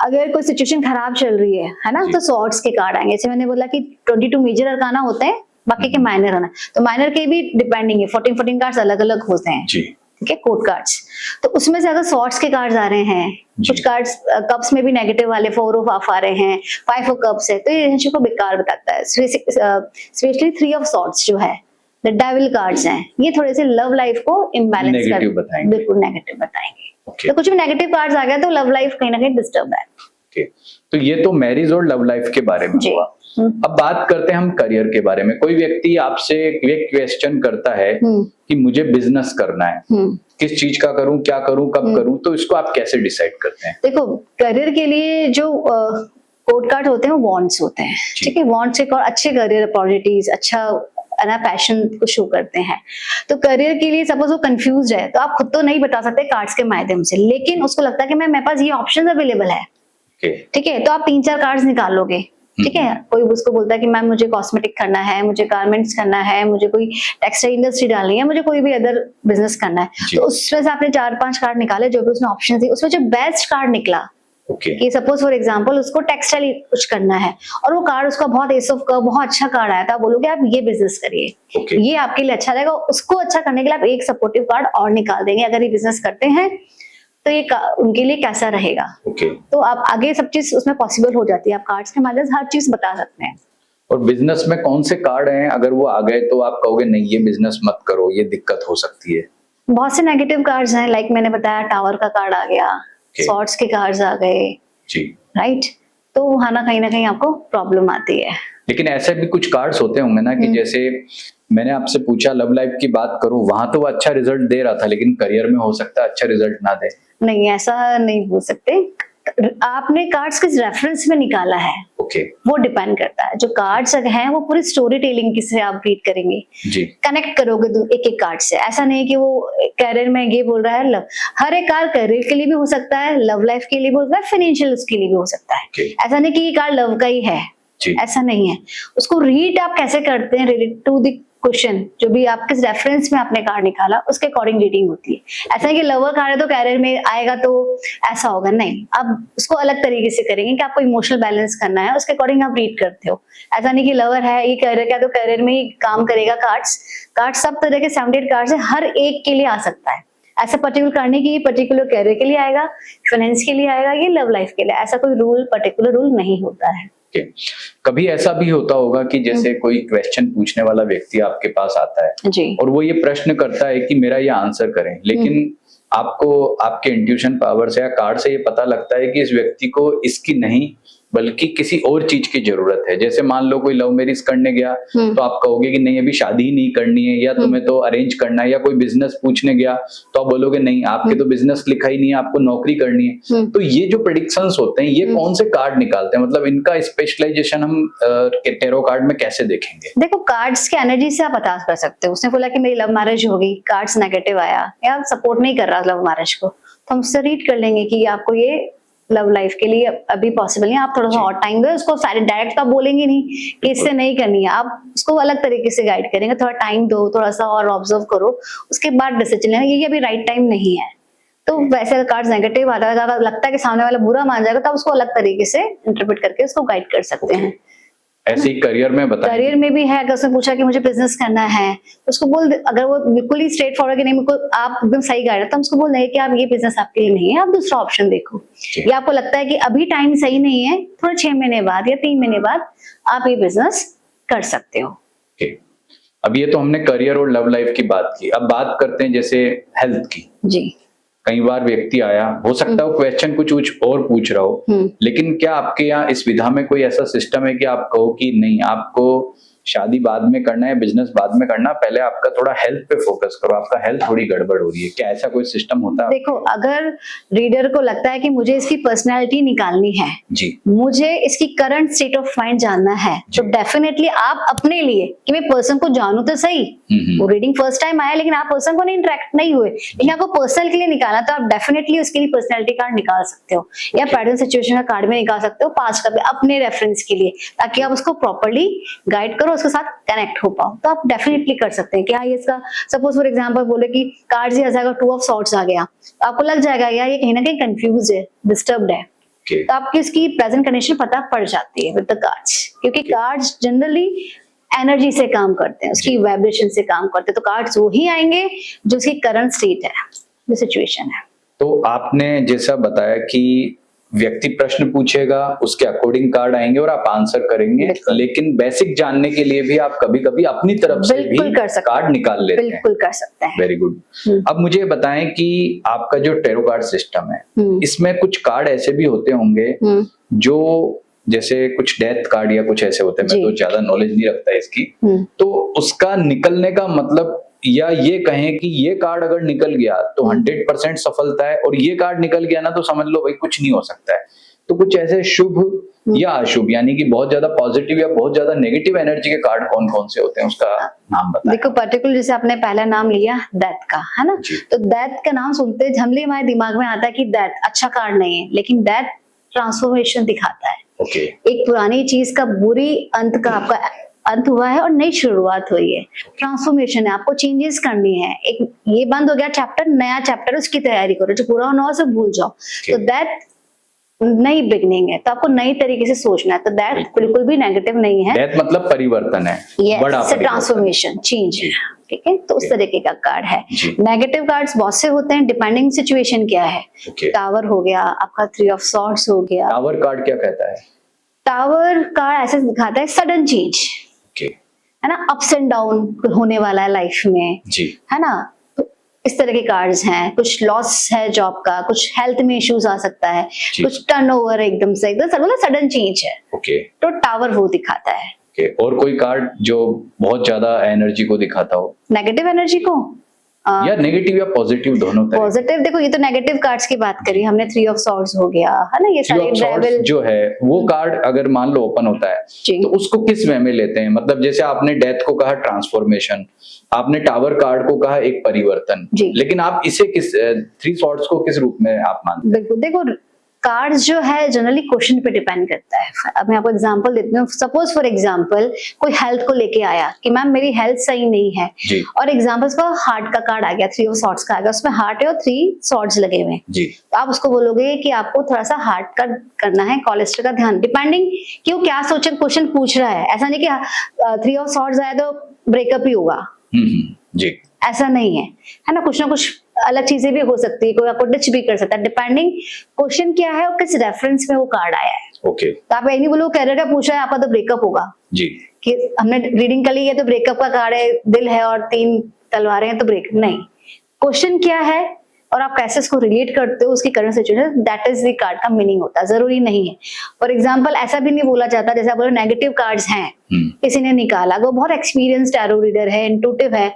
अगर कोई सिचुएशन खराब चल रही है ना, तो सॉर्ड्स के कार्ड आएंगे। जैसे मैंने बोला कि 22 मेजर अरकाना होते हैं, बाकी के माइनर होना, तो माइनर के भी डिपेंडिंग है, 14 कार्ड्स अलग अलग होते हैं जी, ठीक है, कोड कार्ड्स। तो उसमें से अगर सॉर्ट्स के कार्ड्स आ रहे हैं, कुछ कार्ड्स कप्स में भी नेगेटिव वाले 4 ऑफ हाफ आ रहे हैं, 5 ऑफ कप्स है, तो ये रिलेशनशिप को बेकार बताता है। स्पेशली 3 ऑफ सॉर्ट्स जो है, द डेविल कार्ड्स हैं, ये थोड़े से लव लाइफ को इम्बैलेंस कर, बिल्कुल नेगेटिव बताएंगे। तो कुछ भी नेगेटिव कार्ड्स आ गया तो लव लाइफ कहीं ना कहीं डिस्टर्ब है। तो ये तो मैरिज और लव लाइफ के बारे में हुआ। अब बात करते हैं हम करियर के बारे में। कोई व्यक्ति आपसे एक क्वेश्चन करता है कि मुझे बिजनेस करना है, किस चीज का करूं, क्या करूं, कब करूं, तो इसको आप कैसे डिसाइड करते हैं? देखो, करियर के लिए जो कोड कार्ड होते हैं वो वॉन्ट्स होते हैं, ठीक है। वॉन्ट्स एक और अच्छे करियर अपॉर्चुनिटीज, अच्छा ना पैशन को शो करते हैं। तो करियर के लिए सपोज वो कंफ्यूज है तो आप खुद तो नहीं बता सकते कार्ड्स के माध्यम से, लेकिन उसको लगता है कि मेरे पास ये ऑप्शन अवेलेबल है, ठीक है, तो आप 3-4 कार्ड्स निकालोगे, ठीक है। कोई उसको बोलता है कि मैम मुझे कॉस्मेटिक करना है, मुझे गारमेंट्स करना है, मुझे कोई टेक्सटाइल इंडस्ट्री डालनी है, मुझे कोई भी अदर बिजनेस करना है, तो उसमें से आपने 4-5 कार्ड निकाले, जो भी उसने ऑप्शन थी, उसमें जो बेस्ट कार्ड निकला कि सपोज फॉर एग्जांपल उसको टेक्सटाइल कुछ करना है और वो कार्ड उसका बहुत एस ऑफ कप बहुत अच्छा कार्ड आया था, बोलोगे आप ये बिजनेस करिए, ये आपके लिए अच्छा रहेगा। उसको अच्छा करने के लिए आप एक सपोर्टिव कार्ड और निकाल देंगे, अगर ये बिजनेस करते हैं तो ये उनके लिए कैसा रहेगा। तो आप आगे सब चीज उसमें पॉसिबल हो जाती है, आप कार्ड्स के माध्यम से हर चीज बता सकते हैं। और बिजनेस में कौन से कार्ड हैं अगर वो आ गए तो आप कहोगे नहीं ये बिजनेस मत करो, ये दिक्कत हो सकती है? बहुत से नेगेटिव कार्ड्स हैं, लाइक मैंने बताया टावर का कार्ड आ गया, सॉर्ट्स के कार्ड्स आ गए जी, राइट। तो वहां ना कहीं आपको प्रॉब्लम आती है। लेकिन ऐसे भी कुछ कार्ड्स होते होंगे ना कि जैसे मैंने आपसे पूछा लव लाइफ की बात करूं, वहां तो वो अच्छा रिजल्ट दे रहा था, लेकिन करियर में हो सकता है अच्छा रिजल्ट ना दे। नहीं, ऐसा नहीं बोल सकते। आपने कार्ड्स किस रेफरेंस में निकाला है ओके वो डिपेंड करता है। जो कार्ड्स हैं वो पूरी स्टोरी टेलिंग की से आप रीड करेंगे, जी कनेक्ट करोगे एक एक कार्ड से। ऐसा नहीं कि वो करियर में ये बोल रहा है लव, हर एक कार्ड करियर के लिए भी हो सकता है, लव लाइफ के लिए भी हो सकता है, फाइनेंशियल के लिए भी हो सकता है। Okay. ऐसा नहीं कि ये कार्ड लव का ही है, जी ऐसा नहीं है। उसको रीड आप कैसे करते हैं रिलेटेड टू द क्वेश्चन, जो भी आप किस रेफरेंस में आपने कार्ड निकाला उसके अकॉर्डिंग रीडिंग होती है। ऐसा है कि लवर कार्ड है तो कैरियर में आएगा तो ऐसा होगा, नहीं। आप उसको अलग तरीके से करेंगे कि आपको इमोशनल बैलेंस करना है, उसके अकॉर्डिंग आप रीड करते हो। ऐसा नहीं कि लवर है ये कैरियर क्या तो कैरियर में ही काम करेगा। कार्ड सब तरह के 78 कार्ड्स है, हर एक के लिए आ सकता है। ऐसा पर्टिकुलर करने की पर्टिकुलर कैरियर के लिए आएगा, फाइनेंस के लिए आएगा, ये लव लाइफ के लिए, ऐसा कोई रूल पर्टिकुलर रूल नहीं होता है। Okay. कभी ऐसा भी होता होगा कि जैसे कोई क्वेश्चन पूछने वाला व्यक्ति आपके पास आता है जी और वो ये प्रश्न करता है कि मेरा ये आंसर करें, लेकिन आपको आपके इंट्यूशन पावर से या कार्ड से ये पता लगता है कि इस व्यक्ति को इसकी नहीं बल्कि किसी और चीज की जरूरत है। जैसे मान लो कोई लव मैरिज करने गया तो आप कहोगे कि नहीं अभी शादी ही नहीं करनी है, या तुम्हें तो अरेंज करना है, या कोई बिजनेस पूछने गया तो आप बोलोगे नहीं आपके तो बिजनेस लिखा ही नहीं है, आपको नौकरी करनी है। तो ये जो प्रेडिक्शंस होते हैं ये कौन से कार्ड निकालते हैं, मतलब इनका स्पेशलाइजेशन हम टेरो कार्ड में कैसे देखेंगे? देखो कार्ड्स की एनर्जी से आप बता कर सकते हो। उसने बोला कि मेरी लव मैरिज होगी, कार्ड्स नेगेटिव आया या सपोर्ट नहीं कर रहा लव मैरिज को, तो हम उससे रीड कर लेंगे कि आपको ये लव लाइफ के लिए अभी पॉसिबल नहीं, आप थोड़ा सा और टाइम दो। उसको सारे डायरेक्ट तो बोलेंगे नहीं कि इससे नहीं करनी है, आप उसको अलग तरीके से गाइड करेंगे, थोड़ा टाइम दो, थोड़ा सा और ऑब्जर्व करो, उसके बाद डिसीजन लेना, ये अभी राइट टाइम नहीं है। तो वैसे अगर कार्ड्स नेगेटिव आता है, अगर लगता है कि सामने वाला बुरा मान जाएगा, तो आप उसको अलग तरीके से इंटरप्रेट करके उसको गाइड कर सकते हैं। ऐसे ही करियर में बताएं। करियर में भी है, अगर उसने पूछा कि मुझे बिजनेस करना है तो उसको बोल, अगर वो बिल्कुल ही स्ट्रेट फॉरवर्ड कि नहीं मेरे को आप एकदम सही गाइड है, तो हम उसको बोल देंगे कि आप ये बिजनेस आपके लिए नहीं है, आप दूसरा ऑप्शन देखो। या आपको लगता है कि अभी टाइम सही नहीं है, थोड़ा 6 महीने बाद या 3 महीने बाद आप ये बिजनेस कर सकते हो। Okay. अब ये तो हमने करियर और लव लाइफ की बात की, अब बात करते हैं जैसे हेल्थ की। जी कई बार व्यक्ति आया, हो सकता है क्वेश्चन कुछ और पूछ रहा हो, लेकिन क्या आपके यहाँ इस विधा में कोई ऐसा सिस्टम है कि आप कहो कि नहीं आपको शादी बाद में करना है, बिजनेस बाद में करना, पहले आपका थोड़ा हेल्थ पे फोकस करो, आपका हेल्थ थोड़ी गड़बड़ हो रही है, क्या ऐसा कोई सिस्टम होता है? देखो अगर रीडर को लगता है कि मुझे इसकी पर्सनैलिटी निकालनी है जी, मुझे इसकी करंट स्टेट ऑफ माइंड जानना है, तो डेफिनेटली आप अपने लिए कि मैं पर्सन को जानूं तो सही, वो रीडिंग फर्स्ट टाइम आया लेकिन आप पर्सन को नहीं इंटरेक्ट नहीं हुए, लेकिन आपको पर्सनल के लिए निकाला, तो आप डेफिनेटली उसके लिए पर्सनैलिटी कार्ड निकाल सकते हो या पैटर्न सिचुएशन का कार्ड भी निकाल सकते हो, पास्ट का भी, अपने रेफरेंस के लिए, ताकि आप उसको प्रॉपर्ली गाइड करो, उसके साथ कनेक्ट हो पाओ। तो आप डेफिनेटली कर सकते हैं कि हाँ ये इसका सपोज फॉर एग्जांपल बोले कि कार्ड ही आ 2 ऑफ सॉर्ट्स आ गया, तो आपको लग जाएगा यार ये कहीं ना कहीं कंफ्यूज है, डिस्टर्ब्ड है। तो आपकी इसकी प्रेजेंट कंडीशन पता पड़ जाती है विद द कार्ड्स, क्योंकि कार्ड्स जनरली एनर्जी से काम करते हैं, उसकी वाइब्रेशन से काम करते हैं, तो कार्ड्स वो ही आएंगे जो उसकी करंट स्टेट है, जो सिचुएशन है। तो आपने जैसा बताया कि व्यक्ति प्रश्न पूछेगा उसके अकॉर्डिंग कार्ड आएंगे और आप आंसर करेंगे, लेकिन बेसिक जानने के लिए भी आप कभी-कभी अपनी तरफ से भी कार्ड निकाल लेते हैं। बिल्कुल कर सकते हैं। Very good. अब मुझे बताएं कि आपका जो टेरो कार्ड सिस्टम है, इसमें कुछ कार्ड ऐसे भी होते होंगे जो जैसे कुछ डेथ कार्ड या कुछ ऐसे होते हैं, मैं तो ज्यादा नॉलेज नहीं रखता इसकी, तो उसका निकलने का मतलब, या ये कहें कि ये कार्ड अगर निकल गया तो 100% सफलता है, और ये कार्ड निकल गया ना तो समझ लो भाई कुछ नहीं हो सकता है। तो कुछ ऐसे शुभ या अशुभ, यानी कि बहुत ज्यादा पॉजिटिव या बहुत ज्यादा नेगेटिव एनर्जी के कार्ड कौन कौन से होते हैं, उसका नाम बताएं। देखो पर्टिकुलर जैसे आपने पहला नाम लिया डेथ का, है ना, तो डेथ का नाम सुनते झमली हमारे दिमाग में आता है कि डेथ अच्छा कार्ड नहीं है, लेकिन डेथ ट्रांसफॉर्मेशन दिखाता है। एक पुरानी चीज का बुरी अंत का आपका अंत हुआ है और नई शुरुआत हुई है, ट्रांसफॉर्मेशन है, आपको चेंजेस करनी है। एक ये बंद हो गया चैप्टर, नया चैप्टर उसकी तैयारी करो, जो पूरा होना हो उसे भूल जाओ। तो दैट नई बिगनिंग है, तो आपको नई तरीके से सोचना है, तो दैट बिल्कुल भी नेगेटिव नहीं है। दैट मतलब परिवर्तन है, बड़ा ट्रांसफॉर्मेशन, चेंज, ठीक है। तो उस तरीके का कार्ड है। नेगेटिव कार्ड्स बहुत से होते हैं, डिपेंडिंग सिचुएशन क्या है। टावर हो गया आपका, 3 ऑफ सॉर्ड्स हो गया। टावर कार्ड क्या कहता है? टावर कार्ड ऐसे दिखाता है सडन चेंज, है ना, अप्स एंड डाउन होने वाला है लाइफ में जी, है ना। तो इस तरह के कार्ड्स हैं। कुछ लॉस है जॉब का, कुछ हेल्थ में इश्यूज आ सकता है, कुछ टर्नओवर एकदम से एकदम सडन चेंज है। तो टावर वो दिखाता है। और कोई कार्ड जो बहुत ज्यादा एनर्जी को दिखाता हो? नेगेटिव एनर्जी को या नेगेटिव या पॉजिटिव दोनों तरह? पॉजिटिव, देखो ये तो नेगेटिव कार्ड्स की बात करी हमने, 3 ऑफ सॉर्ड्स हो गया है ना, ये थ्री सारे ऑफ सॉर्ड्स डेविल जो है वो कार्ड अगर मान लो ओपन होता है जी। तो उसको किस वे में लेते हैं? मतलब जैसे आपने डेथ को कहा ट्रांसफॉर्मेशन, आपने टावर कार्ड को कहा एक परिवर्तन, जी। लेकिन आप इसे किस 3 सॉर्ड्स को किस रूप में आप मानते हैं? बिल्कुल, देखो कार्ड्स जो है जनरली क्वेश्चन पे डिपेंड करता है। अब मैं आपको एग्जांपल देती हूँ। सपोज फॉर एग्जांपल कोई हेल्थ को लेके आया कि मैम मेरी हेल्थ सही नहीं है, जी और एग्जांपल्स का हार्ट का कार्ड आ गया, 3 ऑफ सॉर्ड्स का आ गया, उसमें हार्ट है और 3 सॉर्ड्स लगे हुए हैं। जी तो आप उसको बोलोगे कि आपको थोड़ा सा हार्ट का करना है, कोलेस्ट्रॉल का ध्यान, डिपेंडिंग कि वो क्या सोचे क्वेश्चन पूछ रहा है। ऐसा नहीं कि 3 ऑफ सॉर्ड्स आया तो ब्रेकअप ही होगा, जी ऐसा नहीं है ना कुछ अलग चीजें भी हो सकती है, कोई आपको डिच भी कर सकता है, डिपेंडिंग क्वेश्चन क्या है और किस रेफरेंस में वो कार्ड आया है। ओके तो आप ये नहीं बोलो कैरियर का पूछा है आपका तो ब्रेकअप होगा, जी कि हमने रीडिंग कर ली है तो ब्रेकअप का कार्ड है, दिल है और 3 तलवारें हैं तो ब्रेक नहीं। क्वेश्चन क्या है और आप कैसे इसको रिलेट करते हो उसकी current situation, that is the card का मीनिंग होता है, जरूरी नहीं है। फॉर एग्जांपल ऐसा भी नहीं बोला जाता, जैसे आप बोलो नेगेटिव कार्ड्स हैं, किसी ने निकाला, वो बहुत एक्सपीरियंस टैरो रीडर है, इंट्यूटिव है,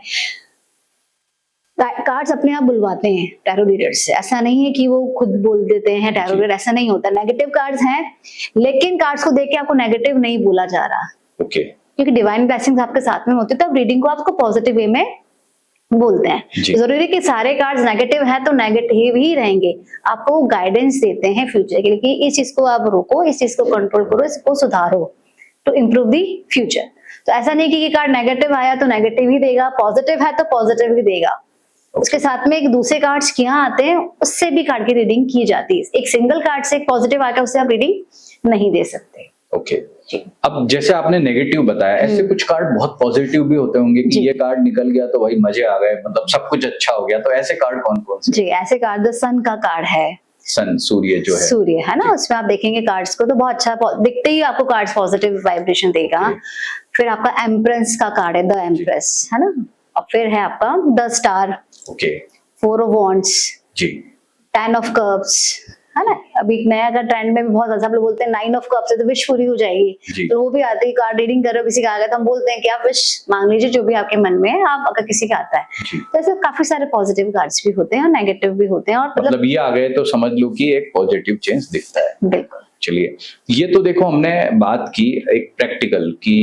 कार्ड्स अपने आप बुलवाते हैं टैरो रीडर से, ऐसा नहीं है कि वो खुद बोल देते हैं टैरो रीडर, ऐसा नहीं होता। नेगेटिव कार्ड्स हैं लेकिन कार्ड्स को देख के आपको नेगेटिव नहीं बोला जा रहा, ओके क्योंकि डिवाइन ब्लेसिंग्स आपके साथ में होती है, तो आप रीडिंग को आपको पॉजिटिव वे में बोलते हैं। जरूरी है कि सारे कार्ड्स नेगेटिव है तो नेगेटिव ही रहेंगे, आपको गाइडेंस देते हैं फ्यूचर के लिए कि इस चीज को आप रोको, इस चीज को कंट्रोल करो, इसको सुधारो टू इम्प्रूव दी फ्यूचर। तो ऐसा नहीं कि ये कार्ड नेगेटिव आया तो नेगेटिव ही देगा, पॉजिटिव है तो पॉजिटिव ही देगा। उसके साथ में एक दूसरे कार्ड्स क्या आते हैं उससे भी कार्ड की रीडिंग की जाती है। एक सिंगल कार्ड से एक पॉजिटिव आकर उससे आप रीडिंग नहीं दे सकते। ओके अब जैसे आपने नेगेटिव बताया, ऐसे कुछ कार्ड बहुत पॉजिटिव भी होते होंगे कि ये कार्ड निकल गया तो भाई मजे आ गए, मतलब सब कुछ अच्छा हो गया, तो ऐसे कार्ड कौन कौन से? जी ऐसे कार्ड, द सन का कार्ड है, सन सूर्य जो है, सूर्य है ना, उसमें आप देखेंगे कार्ड्स को तो बहुत अच्छा दिखते ही आपको कार्ड्स पॉजिटिव वाइब्रेशन देगा। फिर आपका एम्प्रेस का कार्ड है, द एम्प्रेस है ना, और फिर है आपका the star, okay 4 of wands ji, 10 of cups है ना। अभी एक नया का ट्रेंड में भी बहुत ज्यादा लोग बोलते हैं 9 ऑफ कप्स है तो विश पूरी हो जाएगी, तो वो भी आती है। कार्ड रीडिंग कर रहे हो किसी का आ गया तो हम बोलते हैं कि आप विश मांग लीजिए जो भी आपके मन में है, आप अगर किसी का आता है तो ऐसे काफी सारे पॉजिटिव कार्ड्स भी होते हैं और नेगेटिव भी होते हैं, और मतलब ये आ गए तो समझ लो कि एक पॉजिटिव चेंज दिखता है। बिल्कुल। चलिए ये तो देखो हमने बात की एक प्रैक्टिकल कि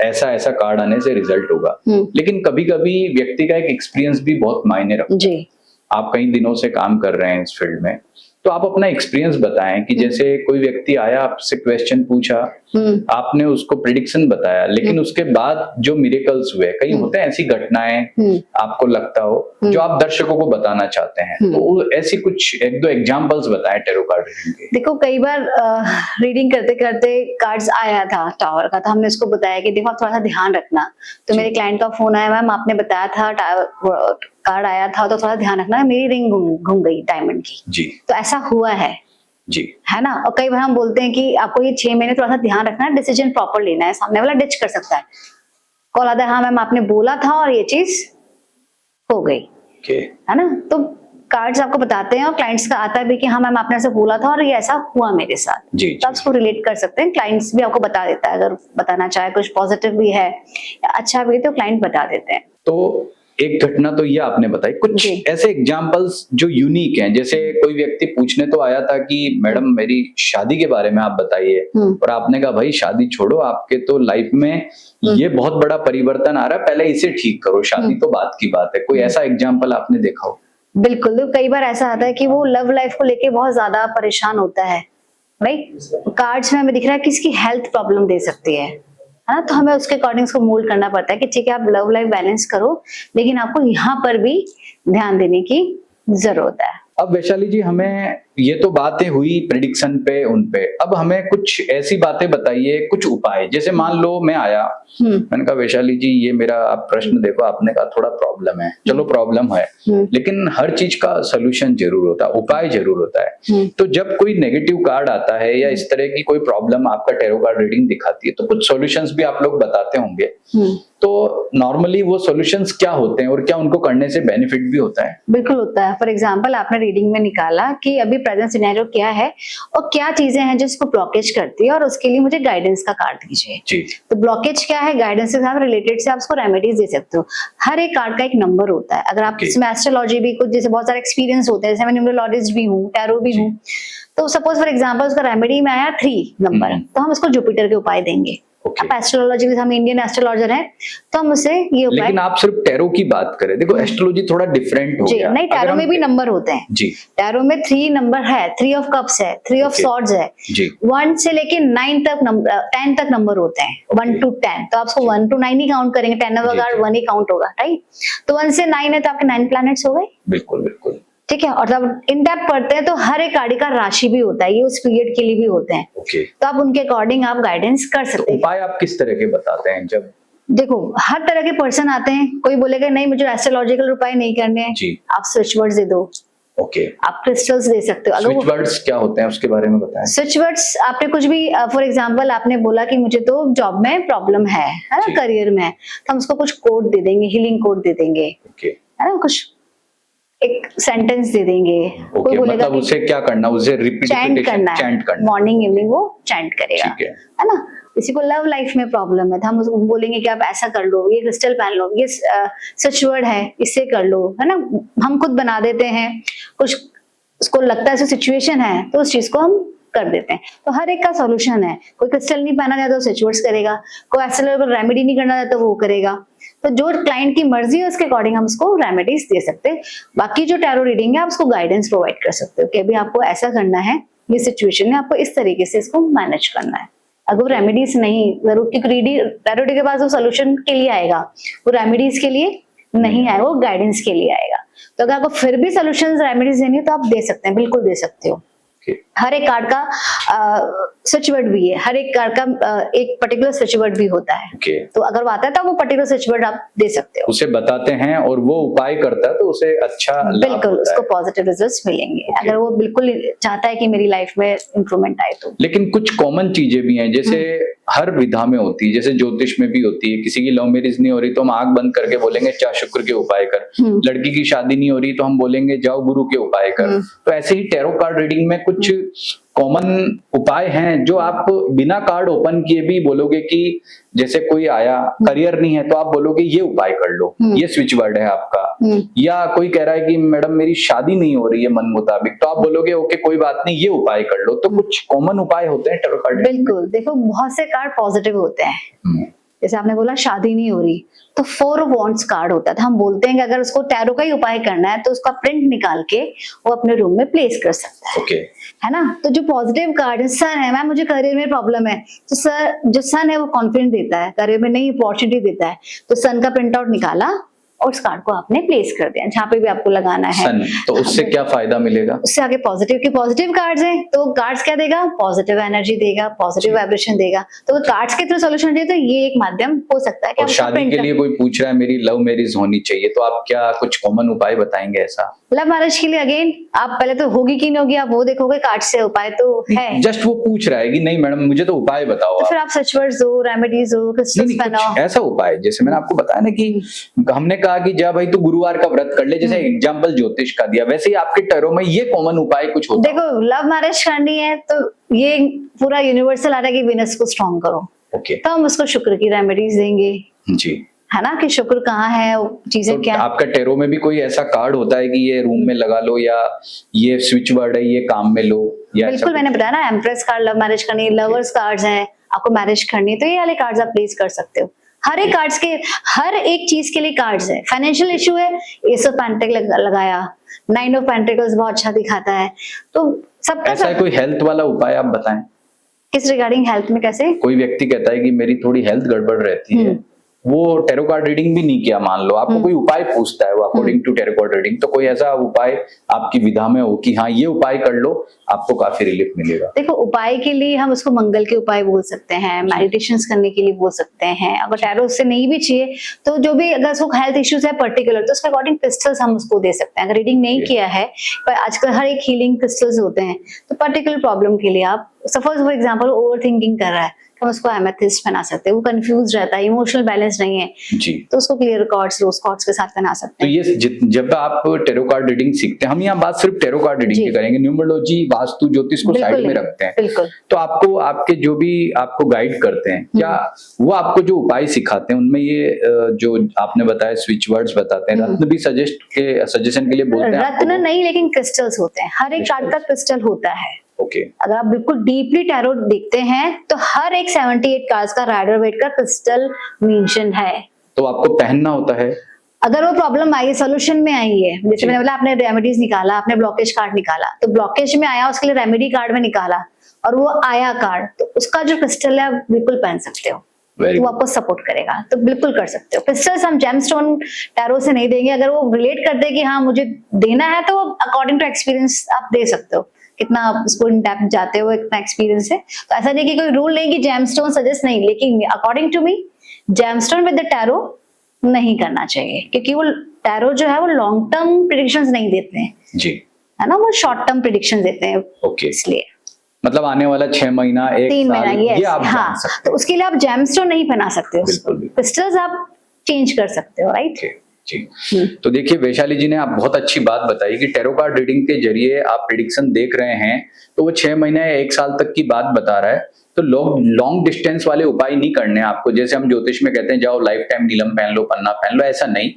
ऐसा ऐसा कार्ड आने से रिजल्ट होगा, लेकिन कभी कभी व्यक्ति का एक एक्सपीरियंस भी बहुत मायने रखता है। जी आप कई दिनों से काम कर रहे हैं इस फील्ड में, तो आप अपना एक्सपीरियंस बताएं कि जैसे कोई व्यक्ति आया आपसे क्वेश्चन पूछा, आपने उसको प्रिडिक्शन बताया, लेकिन उसके बाद जो मिरेकल्स हुए, कई होते हैं ऐसी घटनाएं आपको लगता हो जो आप दर्शकों को बताना चाहते हैं, तो ऐसी कुछ 1-2 एग्जांपल्स बताएं टैरो कार्ड रीडिंग के। देखो कई बार रीडिंग करते करते कार्ड्स आया था टावर का, तो हमने उसको बताया कि देखो आप थोड़ा सा ध्यान रखना। तो मेरे क्लाइंट का फोन आया, मैम आपने बताया था कार्ड आया था तो थोड़ा ध्यान रखना, मेरी रिंग घूम गई डायमंड की जी, तो ऐसा हुआ है जी है ना। और कई बार हम बोलते हैं कि आपको ये 6 महीने थोड़ा सा ध्यान रखना है, डिसीजन प्रॉपर लेना है, सामने वाला डिच कर सकता है। कॉल आता है, हाँ मैम आपने बोला था और ये चीज हो गई, है ना। तो कार्ड्स आपको बताते हैं और क्लाइंट्स का आता है भी कि हाँ मैम आपने ऐसे बोला था और ये ऐसा हुआ मेरे साथ, जी, तो आप उसको रिलेट कर सकते हैं। क्लाइंट्स भी आपको बता देता है, अगर बताना चाहे कुछ पॉजिटिव भी है या अच्छा भी तो क्लाइंट बता देते हैं। तो एक घटना तो ये आपने बताई, कुछ ऐसे एग्जांपल्स जो यूनिक हैं, जैसे कोई व्यक्ति पूछने तो आया था कि मैडम मेरी शादी के बारे में आप बताइए, और आपने कहा भाई शादी छोड़ो, आपके तो लाइफ में ये बहुत बड़ा परिवर्तन आ रहा है, पहले इसे ठीक करो, शादी तो बात की बात है। कोई ऐसा एग्जाम्पल आपने देखा हो? बिल्कुल, तो कई बार ऐसा आता है कि वो लव लाइफ को लेके बहुत ज्यादा परेशान होता है, राइट। कार्ड्स में हमें दिख रहा है कि इसकी हेल्थ प्रॉब्लम दे सकती है ना, तो हमें उसके अकॉर्डिंग उसको मोल्ड करना पड़ता है कि ठीक है आप लव लाइफ बैलेंस करो, लेकिन आपको यहाँ पर भी ध्यान देने की जरूरत है। अब वैशाली जी, हमें ये तो बातें हुई प्रेडिक्शन पे, उन पे, अब हमें कुछ ऐसी बातें बताइए, कुछ उपाय। जैसे मान लो मैं आया, मैंने कहा वैशाली जी ये मेरा आप प्रश्न देखो, आपने कहा थोड़ा प्रॉब्लम है, चलो प्रॉब्लम है, लेकिन हर चीज का सोल्यूशन जरूर होता है, उपाय जरूर होता है। तो जब कोई नेगेटिव कार्ड आता है या इस तरह की कोई प्रॉब्लम आपका टैरो कार्ड रीडिंग दिखाती है, तो कुछ सॉल्यूशंस भी आप लोग बताते होंगे, तो नॉर्मली वो सॉल्यूशंस क्या होते हैं और क्या उनको करने से बेनिफिट भी होता है? बिल्कुल होता है। फॉर एग्जांपल आपने रीडिंग में निकाला कि अभी प्रेजेंट सिनेरियो क्या है और क्या चीजें हैं जो इसको ब्लॉकेज करती है, और उसके लिए मुझे गाइडेंस का कार्ड दीजिए। जी। तो ब्लॉकेज क्या है, गाइडेंस के साथ रिलेटेड से आप उसको रेमेडीज दे सकते हो। हर एक कार्ड का एक नंबर होता है। अगर आप इसमें एस्ट्रोलॉजी भी कुछ, जैसे बहुत सारे एक्सपीरियंस होते हैं, जैसे मैं न्यूमरोलॉजिस्ट भी हूँ, टैरो भी हूँ, तो सपोज फॉर एग्जाम्पल उसका रेमेडी में आया 3 नंबर, तो हम उसको जुपिटर के उपाय देंगे। आप एस्ट्रोलॉजी, हम इंडियन एस्ट्रोलॉजर हैं, तो हम उसे ये उपाय। लेकिन आप सिर्फ टैरो की बात करें, देखो एस्ट्रोलॉजी थोड़ा डिफरेंट हो गया। नहीं, टैरो में भी नंबर होते हैं जी। टैरो में 3 नंबर है, 3 ऑफ कप्स है, 3 ऑफ सॉर्ड्स है जी। 1 से लेके 9 तक नंबर, 10 तक नंबर होते हैं, 1 to 10। तो आप उसको 1 to 9 ही काउंट करेंगे, 10 का 1 ही काउंट होगा, राइट। तो 1 से 9 है तो आपके 9 प्लैनेट्स हो गए। बिल्कुल बिल्कुल, ठीक है। और जब इन डेप्थ पढ़ते हैं तो हर एक कार्ड का राशि भी होता है, ये उस पीरियड के लिए भी होते हैं। तो आप उनके अकॉर्डिंग आप गाइडेंस कर सकते हैं। उपाय आप किस तरह के बताते हैं? जब देखो हर तरह के पर्सन आते हैं, कोई बोलेगा नहीं मुझे एस्ट्रोलॉजिकल उपाय नहीं करने हैं, आप स्विच वर्ड्स दे दो। आप क्रिस्टल्स दे सकते हो। स्विच वर्ड्स क्या होते हैं उसके बारे में बताएं। स्विच वर्ड्स, आपने कुछ भी, फॉर एग्जांपल आपने बोला कि मुझे तो जॉब में प्रॉब्लम है ना, करियर में, तो हम उसको कुछ कोड दे देंगे, हीलिंग कोड दे देंगे, है ना, कुछ एक सेंटेंस दे देंगे। कोई बोलेगा मतलब उसे क्या करना, उसे चैंट करना है, मॉर्निंग इवनिंग वो चैंट करेगा, है ना। किसी को लव लाइफ में प्रॉब्लम है तो हम उसको बोलेंगे कि आप ऐसा कर लो, ये क्रिस्टल पहन लो, ये सच वर्ड है, इससे कर लो, है ना। हम खुद बना देते हैं, कुछ उसको लगता है सिचुएशन है तो उस चीज को हम कर देते हैं। तो हर एक का सॉल्यूशन है। कोई क्रिस्टल नहीं पहना जाता तो सच वर्ड्स करेगा, कोई एस्ट्रोलॉजिकल रेमेडी नहीं करना चाहता तो वो करेगा। तो जो क्लाइंट की मर्जी है उसके अकॉर्डिंग हम उसको रेमेडीज दे सकते हैं। बाकी जो टैरो रीडिंग है आप उसको गाइडेंस प्रोवाइड कर सकते हो कि अभी आपको ऐसा करना है, ये सिचुएशन है, आपको इस तरीके से इसको मैनेज करना है। अगर वो रेमेडीज नहीं जरूर, क्योंकि टैरो के पास वो सोल्यूशन के लिए आएगा, वो रेमेडीज के लिए नहीं आएगा, वो गाइडेंस के लिए आएगा। तो अगर आपको फिर भी सोल्यूशन रेमेडीज देनी है तो आप दे सकते हैं, बिल्कुल दे सकते हो। हर एक कार्ड का स्विच वर्ड भी है, हर एक कार्ड का एक पर्टिकुलर स्विच वर्ड भी होता है। तो अगर वो आता है तो वो पर्टिकुलर स्विच वर्ड आप दे सकते हो, उसे बताते हैं और वो उपाय करता है तो उसे अच्छा लाभ बिल्कुल होता उसको है। पॉजिटिव रिजल्ट्स मिलेंगे। अगर वो बिल्कुल चाहता है कि मेरी लाइफ में इंप्रूवमेंट आए तो। लेकिन कुछ कॉमन चीजें भी हैं, जैसे हर विधा में होती है, जैसे ज्योतिष में भी होती है। किसी की लव मैरिज नहीं हो रही तो हम आंख बंद करके बोलेंगे जा शुक्र के उपाय कर, लड़की की शादी नहीं हो रही तो हम बोलेंगे जाओ गुरु के उपाय कर। तो ऐसे ही टैरो कार्ड रीडिंग में कुछ कॉमन उपाय हैं जो आप बिना कार्ड ओपन किए भी बोलोगे कि जैसे कोई आया करियर नहीं है तो आप बोलोगे ये उपाय कर लो, ये स्विच वर्ड है आपका। या कोई कह रहा है कि मैडम मेरी शादी नहीं हो रही है मन मुताबिक, तो आप बोलोगे ओके कोई बात नहीं ये उपाय कर लो। तो कुछ कॉमन उपाय होते हैं टैरो कार्ड? बिल्कुल, देखो बहुत से कार्ड पॉजिटिव होते हैं। जैसे आपने बोला शादी नहीं हो रही तो 4 ऑफ वॉन्ड्स कार्ड होता है। तो हम बोलते हैं कि अगर उसको टैरो का ही उपाय करना है तो उसका प्रिंट निकाल के वो अपने रूम में प्लेस कर सकता है, है ना। तो जो पॉजिटिव कार्ड है, सन है, मैम मुझे करियर में प्रॉब्लम है, तो सर जो सन है वो कॉन्फिडेंस देता है, करियर में नई अपॉर्चुनिटी देता है। तो सन का प्रिंट आउट निकाला और उस कार्ड को आपने प्लेस कर दिया जहाँ पे भी आपको लगाना है। सन, तो उससे क्या फायदा मिलेगा? उससे आगे पॉजिटिव के पॉजिटिव कार्ड्स हैं तो कार्ड्स क्या देगा, पॉजिटिव एनर्जी देगा, पॉजिटिव वाइब्रेशन देगा। तो कार्ड्स के थ्रू सॉल्यूशन चाहिए तो ये एक माध्यम हो सकता है। और शादी के लिए कोई पूछ रहा है मेरी लव मैरिज होनी चाहिए तो आप क्या कुछ कॉमन उपाय बताएंगे ऐसा? लव मैरिज के लिए अगेन आप पहले तो होगी कि नहीं होगी आप वो देखोगे, कार्ड से उपाय तो है। जस्ट वो पूछ रहा है कि नहीं मैडम मुझे तो उपाय बताओ। तो फिर आप सच वर्ड्स दो, रेमेडीज दो, क्रिस्टल्स बनाओ। ऐसा उपाय जैसे मैंने आपको बताया ना कि हमने कहा कि जा भाई तू गुरुवार का व्रत कर ले, जैसे एग्जांपल ज्योतिष का दिया, वैसे ही आपके टैरो में ये कॉमन उपाय कुछ होता है? देखो लव मैरिज करनी है तो ये पूरा यूनिवर्सल आ रहा है कि विनस को स्ट्रॉन्ग करो। तो हम उसको शुक्र की रेमेडीज देंगे जी, है ना, कि शुक्र कहाँ है, चीजें तो क्या। आपका टैरो में भी कोई ऐसा कार्ड होता है कि ये रूम में लगा लो या ये स्विच वर्ड है ये काम में लो? या बिल्कुल मैंने बताया ना, एम्प्रेस कार्ड लव मैरिज करनी है, लवर्स कार्ड्स हैं आपको मैरिज करनी है तो ये वाले कार्ड्स आप प्लेस कर सकते हो। हर एक कार्ड्स के हर एक चीज के लिए कार्ड्स है। फाइनेंशियल इशू है, एस ऑफ पेंटिकल लगाया, 9 ऑफ पेंटिकल्स बहुत अच्छा दिखाता है। तो सबका ऐसा कोई हेल्थ वाला उपाय आप बताएं? किस रिगार्डिंग हेल्थ में? कैसे? कोई व्यक्ति कहता है कि मेरी थोड़ी हेल्थ गड़बड़ रहती है, वो टैरो कार्ड रीडिंग भी नहीं किया मान लो, आपको कोई उपाय पूछता है वो according to tarot card reading, तो कोई ऐसा उपाय आपकी विधा में हो कि हाँ ये उपाय कर लो आपको काफी रिलीफ मिलेगा? देखो उपाय के लिए हम उसको मंगल के उपाय बोल सकते हैं, मेडिटेशंस करने के लिए बोल सकते हैं। अगर टैरो उससे नहीं भी चाहिए तो जो भी अगर उसको हेल्थ इश्यूज है पर्टिकुलर तो उसके अकॉर्डिंग क्रिस्टल्स हम उसको दे सकते हैं। अगर रीडिंग नहीं किया है, पर आजकल हर एक हीलिंग क्रिस्टल्स होते हैं, तो पर्टिकुलर प्रॉब्लम के लिए आप suppose for example over thinking कर रहा है हम उसको एमेथिस्ट पहना सकते हैं। वो कंफ्यूज रहता है, इमोशनल बैलेंस नहीं है, जी। तो उसको क्लियर कॉर्ड्स, रोज कॉर्ड्स के साथ पहना सकते तो हैं। ये जब आप टेरो कार्ड रीडिंग सीखते हैं, हम यहाँ बात सिर्फ टेरो कार्ड रीडिंग की करेंगे, न्यूमरोलॉजी, वास्तु, ज्योतिष को साइड में रखते हैं। बिल्कुल। तो आपको आपके जो भी आपको गाइड करते हैं, क्या वो आपको जो उपाय सिखाते हैं उनमें ये जो आपने बताया स्विच वर्ड्स बताते हैं, रत्न भी सजेशन के लिए बोलते हैं? रत्न नहीं, लेकिन क्रिस्टल्स होते हैं। हर एक कार्ड का क्रिस्टल होता है। ओके। अगर आप बिल्कुल डीपली टैरो देखते हैं तो हर एक 78 कार्ड्स का राइडर वेट का क्रिस्टल मेंशन है। तो आपको पहनना होता है? अगर वो प्रॉब्लम आई है, सोल्यूशन में आई है, जैसे मैंने बोला आपने रेमेडीज निकाला, आपने ब्लॉकेज कार्ड निकाला, तो ब्लॉकेज में आया, उसके लिए रेमेडी कार्ड में निकाला और वो आया कार्ड, तो उसका जो क्रिस्टल है आप बिल्कुल पहन सकते हो, तो वो आपको सपोर्ट करेगा, तो बिल्कुल कर सकते हो। क्रिस्टल्स हम जेमस्टोन टैरो से नहीं देंगे। अगर वो रिलेट कर दे कि हाँ मुझे देना है, तो अकॉर्डिंग टू एक्सपीरियंस आप दे सकते हो, कितना आप उसको इन डेप्थ जाते हो, इतना एक्सपीरियंस है। तो ऐसा नहीं कि कोई रूल नहीं कि जेमस्टोन सजेस्ट नहीं, लेकिन according to me gemstone with the tarot नहीं करना चाहिए, क्योंकि वो टैरो जो है वो लॉन्ग टर्म प्रेडिक्शंस नहीं देते हैं जी, है ना, वो शॉर्ट टर्म प्रेडिक्शंस देते हैं। ओके। इसलिए मतलब आने वाला 6 महीना, 1 3 साल, महीना, ये आप हाँ, जान सकते तो उसके लिए आप जेमस्टोन नहीं पहना सकते हो, बिल्कुल। क्रिस्टल्स आप चेंज कर सकते हो, राइट? हैं। जी। तो देखिए वैशाली जी ने आप बहुत अच्छी बात बताई कि टेरो कार्ड रीडिंग के जरिए आप प्रिडिक्शन देख रहे हैं, तो वो 6 महीने या 1 साल तक की बात बता रहा है। तो लॉन्ग डिस्टेंस वाले उपाय नहीं करने आपको, जैसे हम ज्योतिष में कहते हैं जाओ लाइफ टाइम नीलम पहन लो, पन्ना पहन लो, ऐसा नहीं।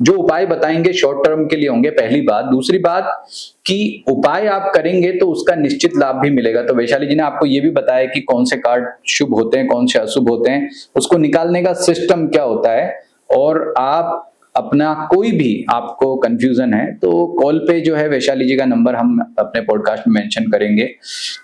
जो उपाय बताएंगे शॉर्ट टर्म के लिए होंगे, पहली बात। दूसरी बात कि उपाय आप करेंगे तो उसका निश्चित लाभ भी मिलेगा। तो वैशाली जी ने आपको ये भी बताया कि कौन से कार्ड शुभ होते हैं, कौन से अशुभ होते हैं, उसको निकालने का सिस्टम क्या होता है। और आप अपना कोई भी आपको कंफ्यूजन है तो कॉल पे जो है वैशाली जी का नंबर हम अपने पॉडकास्ट में मेंशन करेंगे,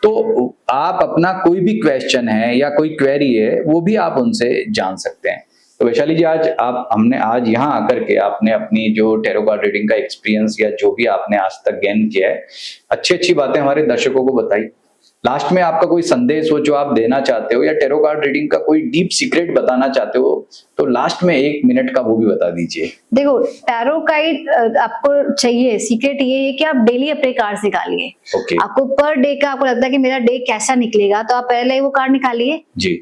तो आप अपना कोई भी क्वेश्चन है या कोई क्वेरी है वो भी आप उनसे जान सकते हैं। तो वैशाली जी हमने आज यहाँ आकर के आपने अपनी जो टेरो कार्ड रीडिंग का एक्सपीरियंस या जो भी आपने आज तक गेन किया है, अच्छी बातें हमारे दर्शकों को बताई। लास्ट में आपका कोई संदेश हो जो आप देना चाहते हो, या टेरो कार्ड रीडिंग का कोई डीप सीक्रेट बताना चाहते हो, तो लास्ट में 1 मिनट का वो भी बता दीजिए। देखो, टैरो कार्ड आपको चाहिए, सीक्रेट ये है कि आप डेली अपने कार्ड्स निकालिए। ओके। आपको पर डे का आपको लगता है कि मेरा डे कैसा निकलेगा, तो आप पहले वो कार्ड निकालिए जी,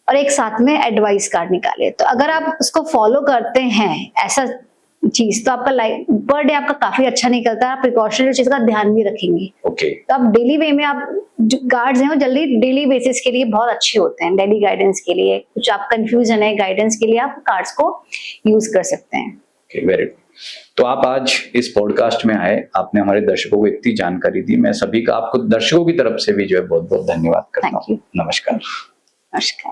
और एक साथ में एडवाइस कार्ड निकालिए। तो अगर आप उसको फॉलो करते हैं ऐसा चीज, तो आपका लाइफ पर डे आपका काफी अच्छा निकलता है। आप प्रिकॉशनरी चीज का ध्यान भी रखेंगे। ओके। तो आप डेली वे में, आप जो कार्ड्स हैं वो जल्दी डेली बेसिस के लिए बहुत अच्छे होते हैं, डेली गाइडेंस के लिए। कुछ आप कंफ्यूजन है, गाइडेंस के लिए आप कार्ड्स को यूज कर सकते हैं। Okay, very good. तो आप आज इस पॉडकास्ट में आए, आपने हमारे दर्शकों को इतनी जानकारी दी। मैं सभी का, आपको दर्शकों की तरफ से भी जो है बहुत बहुत धन्यवाद करता हूँ। नमस्कार। नमस्कार।